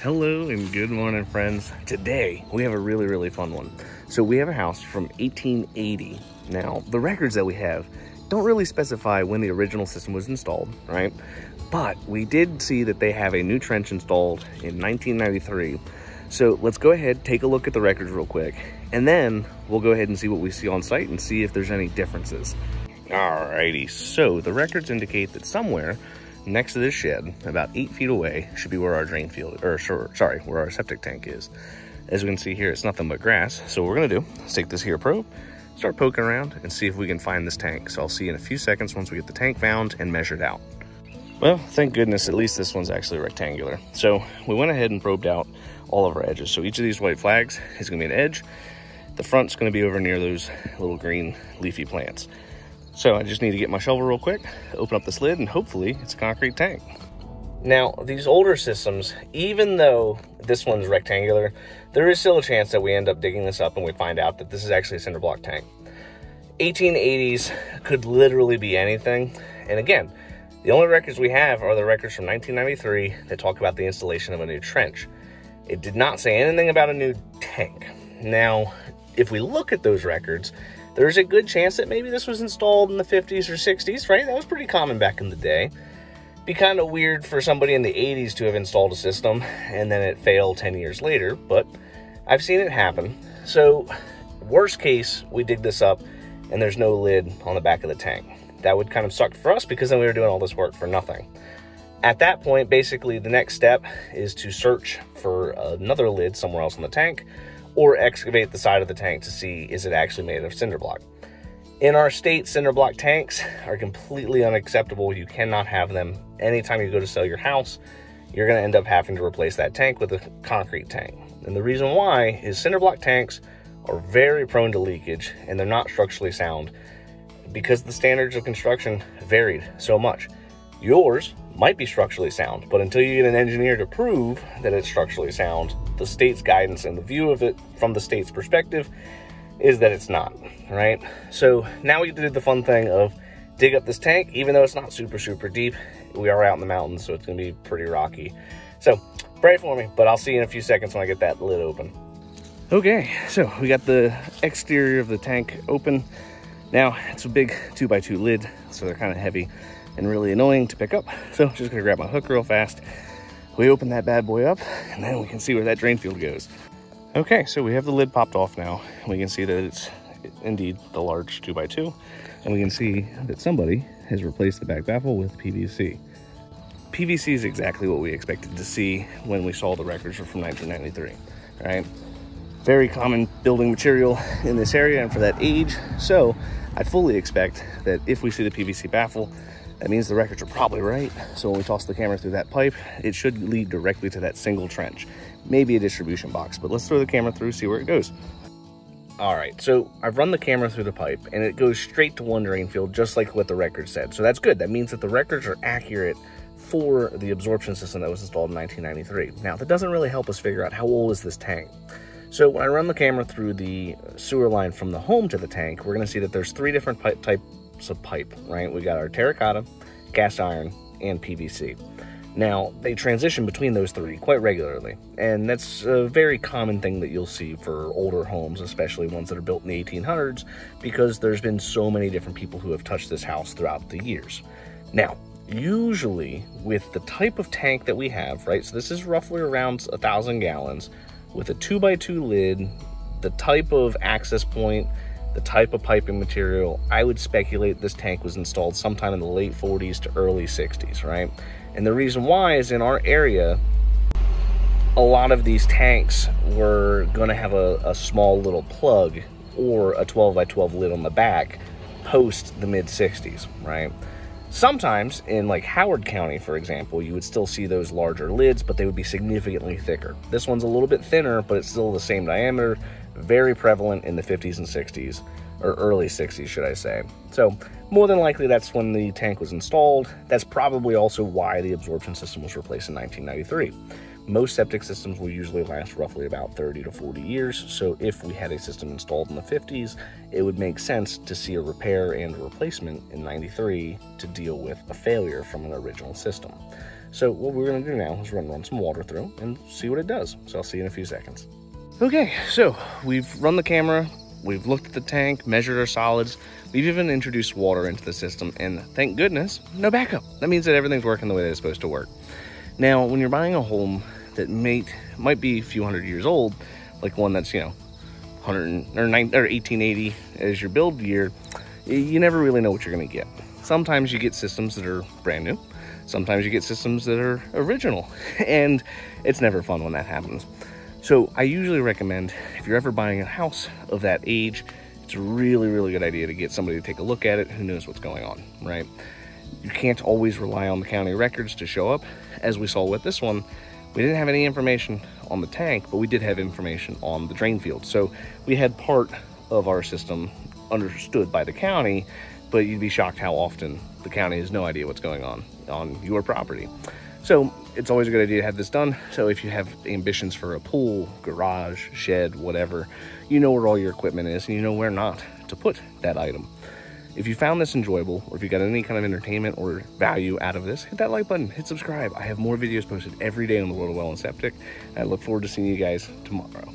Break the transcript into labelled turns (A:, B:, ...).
A: Hello and good morning, friends. Today we have a really fun one. So we have a house from 1880. Now the records that we have don't really specify when the original system was installed, right? But we did see that they have a new trench installed in 1993. So let's go ahead, take a look at the records real quick, and then we'll go ahead and see what we see on site and see if there's any differences. Alrighty, so the records indicate that somewhere next to this shed, about 8 feet away, should be where our drain field, where our septic tank is. As we can see here, it's nothing but grass. So what we're gonna do is take this here probe, start poking around and see if we can find this tank. So I'll see you in a few seconds once we get the tank found and measured out. Well, thank goodness, at least this one's actually rectangular. So we went ahead and probed out all of our edges. So each of these white flags is gonna be an edge. The front's gonna be over near those little green leafy plants. So I just need to get my shovel real quick, open up this lid, and hopefully it's a concrete tank. Now, these older systems, even though this one's rectangular, there is still a chance that we end up digging this up and we find out that this is actually a cinder block tank. 1880s could literally be anything. And again, the only records we have are the records from 1993 that talk about the installation of a new trench. It did not say anything about a new tank. Now, if we look at those records, there's a good chance that maybe this was installed in the 50s or 60s, right? That was pretty common back in the day. Be kind of weird for somebody in the 80s to have installed a system and then it failed 10 years later, but I've seen it happen. So worst case, we dig this up and there's no lid on the back of the tank. That would kind of suck for us because then we were doing all this work for nothing. At that point, basically the next step is to search for another lid somewhere else in the tank, or excavate the side of the tank to see, is it actually made of cinder block. In our state, cinder block tanks are completely unacceptable. You cannot have them. Anytime you go to sell your house, you're gonna end up having to replace that tank with a concrete tank. And the reason why is cinder block tanks are very prone to leakage and they're not structurally sound because the standards of construction varied so much. Yours might be structurally sound, but until you get an engineer to prove that it's structurally sound, the state's guidance and the view of it from the state's perspective is that it's not, right? So now we did the fun thing of dig up this tank. Even though it's not super deep, we are out in the mountains, so it's gonna be pretty rocky. So pray for me, but I'll see you in a few seconds when I get that lid open. Okay, so we got the exterior of the tank open. Now it's a big 2x2 lid, so they're kind of heavy and really annoying to pick up. So just gonna grab my hook real fast. We open that bad boy up and then we can see where that drain field goes. Okay, so we have the lid popped off now. We can see that it's indeed the large 2x2, and we can see that somebody has replaced the back baffle with PVC. PVC is exactly what we expected to see when we saw the records from 1993, right? Very common building material in this area and for that age. So I fully expect that if we see the PVC baffle, that means the records are probably right. So when we toss the camera through that pipe, it should lead directly to that single trench, maybe a distribution box, but let's throw the camera through, see where it goes. All right, so I've run the camera through the pipe and it goes straight to one drain field, just like what the record said. So that's good. That means that the records are accurate for the absorption system that was installed in 1993. Now, that doesn't really help us figure out how old is this tank. So when I run the camera through the sewer line from the home to the tank, we're gonna see that there's 3 different types of pipe, right? We got our terracotta, cast iron, and PVC. Now, they transition between those 3 quite regularly, and that's a very common thing that you'll see for older homes, especially ones that are built in the 1800s, because there's been so many different people who have touched this house throughout the years. Now, usually with the type of tank that we have, right, so this is roughly around 1,000 gallons, with a 2x2 lid, the type of access point, the type of piping material, I would speculate this tank was installed sometime in the late 40s to early 60s, right? And the reason why is in our area, a lot of these tanks were gonna have a small little plug or a 12x12 lid on the back post the mid 60s, right? Sometimes in like Howard County, for example, you would still see those larger lids, but they would be significantly thicker. This one's a little bit thinner, but it's still the same diameter, very prevalent in the 50s and 60s, or early 60s, should I say. So more than likely that's when the tank was installed. That's probably also why the absorption system was replaced in 1993. Most septic systems will usually last roughly about 30 to 40 years. So if we had a system installed in the 50s, it would make sense to see a repair and a replacement in 93 to deal with a failure from an original system. So what we're gonna do now is run some water through and see what it does. So I'll see you in a few seconds. Okay, so we've run the camera, we've looked at the tank, measured our solids, we've even introduced water into the system, and thank goodness, no backup. That means that everything's working the way that it's supposed to work. Now, when you're buying a home that might be a few hundred years old, like one that's, 1880 as your build year, you never really know what you're gonna get. Sometimes you get systems that are brand new. Sometimes you get systems that are original, and it's never fun when that happens. So I usually recommend, if you're ever buying a house of that age, it's a really, really good idea to get somebody to take a look at it who knows what's going on, right? You can't always rely on the county records to show up. As we saw with this one, we didn't have any information on the tank, but we did have information on the drain field. So we had part of our system understood by the county, but you'd be shocked how often the county has no idea what's going on your property. So it's always a good idea to have this done. So if you have ambitions for a pool, garage, shed, whatever, you know where all your equipment is and you know where not to put that item. If you found this enjoyable, or if you got any kind of entertainment or value out of this, hit that like button, hit subscribe. I have more videos posted every day on the World of Well and Septic. I look forward to seeing you guys tomorrow.